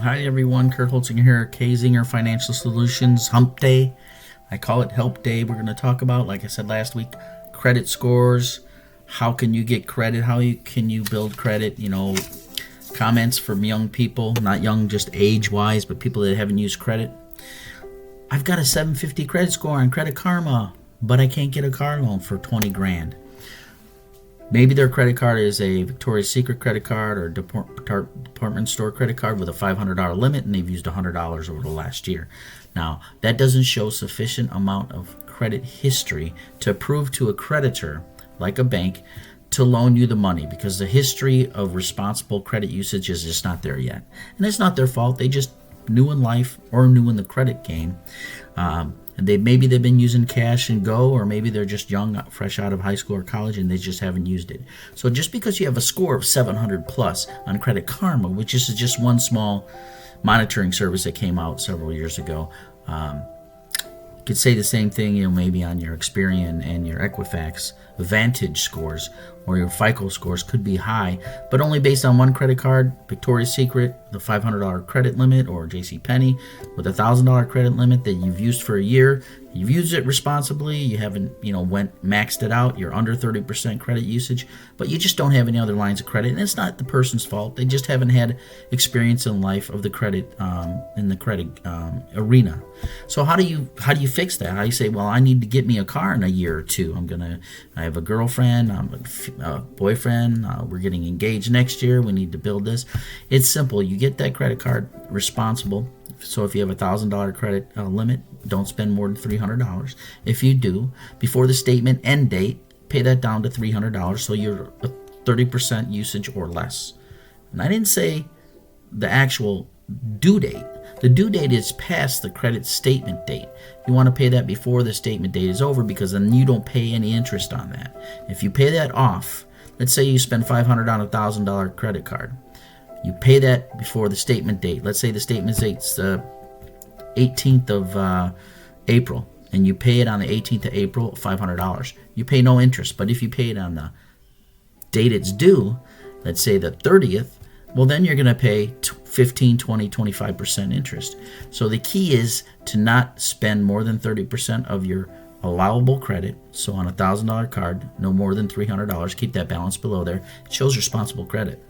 Hi everyone, Kurt Holzinger here, Zinger Financial Solutions, Hump Day. I call it Help Day. We're going to talk about, like I said last week, credit scores. How can you get credit? Can you build credit? Comments from young people, not young just age-wise, but people that haven't used credit. I've got a 750 credit score on Credit Karma, but I can't get a car loan for 20 grand. Maybe their credit card is a Victoria's Secret credit card or department store credit card with a $500 limit, and they've used $100 over the last year. Now, that doesn't show sufficient amount of credit history to prove to a creditor, like a bank, to loan you the money, because the history of responsible credit usage is just not there yet. And it's not their fault. They just new in life or new in the credit game. And maybe they've been using cash and go, or maybe they're just young, fresh out of high school or college, and they just haven't used it. So just because you have a score of 700 plus on Credit Karma, which is just one small monitoring service that came out several years ago, you could say the same thing, maybe on your Experian and your Equifax Vantage scores, or your FICO scores could be high, but only based on one credit card, Victoria's Secret, the $500 credit limit, or JCPenney with a $1,000 credit limit that you've used for a year. You've used it responsibly. You haven't, maxed it out. You're under 30% credit usage, but you just don't have any other lines of credit. And it's not the person's fault. They just haven't had experience in life of the credit in the credit arena. So how do you fix that? How do you say, well, I need to get me a car in a year or two. I have a girlfriend, a boyfriend. We're getting engaged next year. We need to build this. It's simple. You get that credit card responsible. So if you have a $1,000 credit limit, don't spend more than $300. If you do, before the statement end date, pay that down to $300, so you're 30% usage or less. And I didn't say the actual due date. The due date is past the credit statement date. You want to pay that before the statement date is over, because then you don't pay any interest on that. If you pay that off, let's say you spend $500 on a $1,000 credit card. You pay that before the statement date. Let's say the statement date's the 18th of April, and you pay it on the 18th of April, $500. You pay no interest. But if you pay it on the date it's due, let's say the 30th, well, then you're going to pay 15, 20, 25% interest. So the key is to not spend more than 30% of your allowable credit. So on a $1,000 card, no more than $300. Keep that balance below there. It shows responsible credit.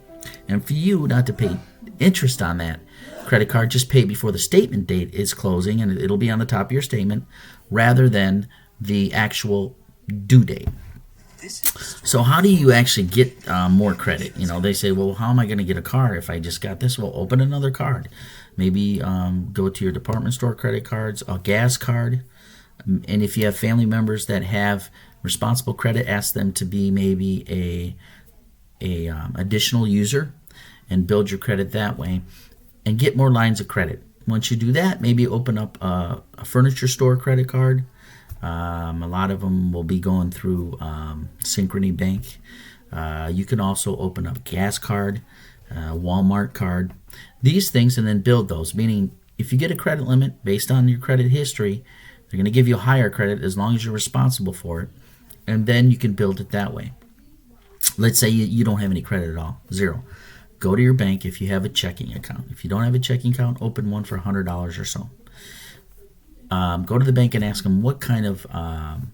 And for you not to pay interest on that credit card, just pay before the statement date is closing, and it'll be on the top of your statement rather than the actual due date. So how do you actually get more credit? They say, well, how am I going to get a car if I just got this? Well, open another card. Maybe go to your department store credit cards, a gas card. And if you have family members that have responsible credit, ask them to be maybe a additional user and build your credit that way and get more lines of credit. Once you do that, maybe open up a furniture store credit card. A lot of them will be going through Synchrony Bank. You can also open up a gas card, Walmart card, these things, and then build those. Meaning, if you get a credit limit based on your credit history, they're going to give you higher credit as long as you're responsible for it, and then you can build it that way. Let's say you don't have any credit at all, zero. Go to your bank if you have a checking account. If you don't have a checking account, open one for $100 or so. Go to the bank and ask them what kind of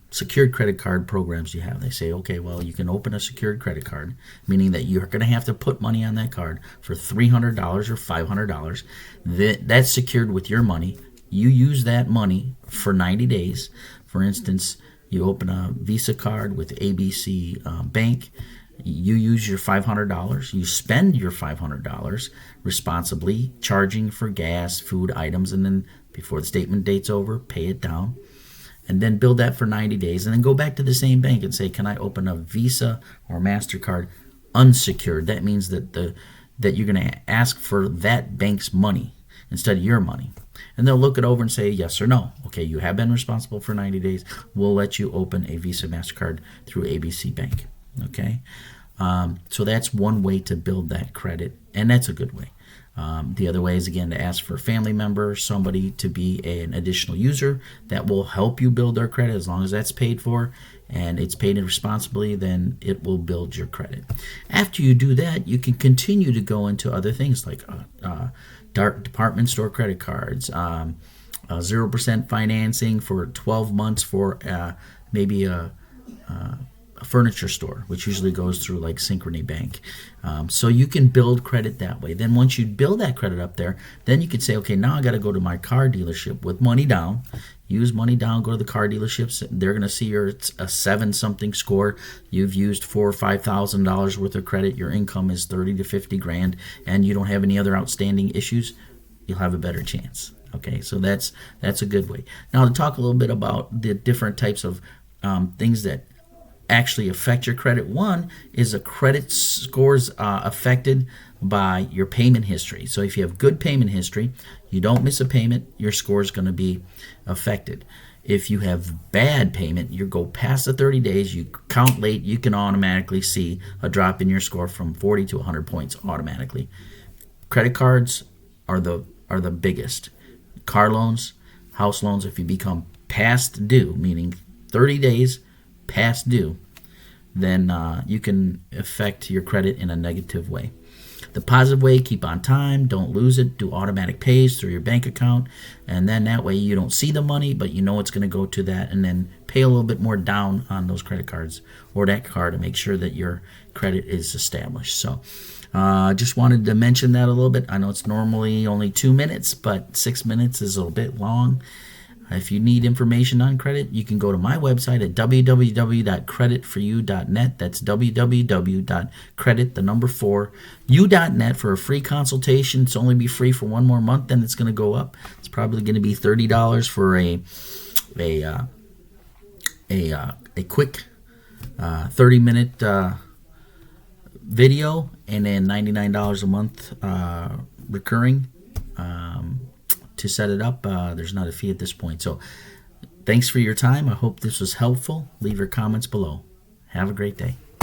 secured credit card programs you have. They say, okay, well, you can open a secured credit card, meaning that you're going to have to put money on that card for $300 or $500. That's secured with your money. You use that money for 90 days. For instance, you open a Visa card with ABC Bank. You use your $500. You spend your $500 responsibly, charging for gas, food items, and then before the statement date's over, pay it down, and then build that for 90 days, and then go back to the same bank and say, can I open a Visa or MasterCard unsecured? That means that you're going to ask for that bank's money instead of your money. And they'll look it over and say yes or no. Okay, you have been responsible for 90 days. We'll let you open a Visa, MasterCard through ABC Bank. Okay? So that's one way to build that credit, and that's a good way. The other way is, again, to ask for a family member, somebody to be an additional user that will help you build their credit. As long as that's paid for and it's paid responsibly, then it will build your credit. After you do that, you can continue to go into other things like department store credit cards, 0% financing for 12 months for maybe a furniture store, which usually goes through like Synchrony Bank. So you can build credit that way. Then once you build that credit up there, then you can say, okay, now I got to go to my car dealership with money down. Use money down, go to the car dealerships. They're going to see you're a 7-something score. You've used $4,000 or $5,000 worth of credit. Your income is 30 to 50 grand, and you don't have any other outstanding issues. You'll have a better chance. Okay, so that's a good way. Now to talk a little bit about the different types of things that actually affect your credit. One is a credit scores affected by your payment history. So if you have good payment history, you don't miss a payment, your score is going to be affected. If you have bad payment, you go past the 30 days, you count late, you can automatically see a drop in your score from 40 to 100 points automatically. Credit cards are the biggest. Car loans, house loans, if you become past due, meaning 30 days past due, then you can affect your credit in a negative way. The positive way, keep on time, don't lose it, do automatic pays through your bank account, and then that way you don't see the money, but you know it's going to go to that, and then pay a little bit more down on those credit cards or that card to make sure that your credit is established. So just wanted to mention that a little bit. I know it's normally only 2 minutes, but 6 minutes is a little bit long. If you need information on credit, you can go to my website at www.creditforyou.net. That's www.credit4u.net for a free consultation. It's only be free for 1 more month, then it's going to go up. It's probably going to be $30 for a quick 30-minute video, and then $99 a month recurring. To set it up, there's not a fee at this point. So thanks for your time. I hope this was helpful. Leave your comments below. Have a great day.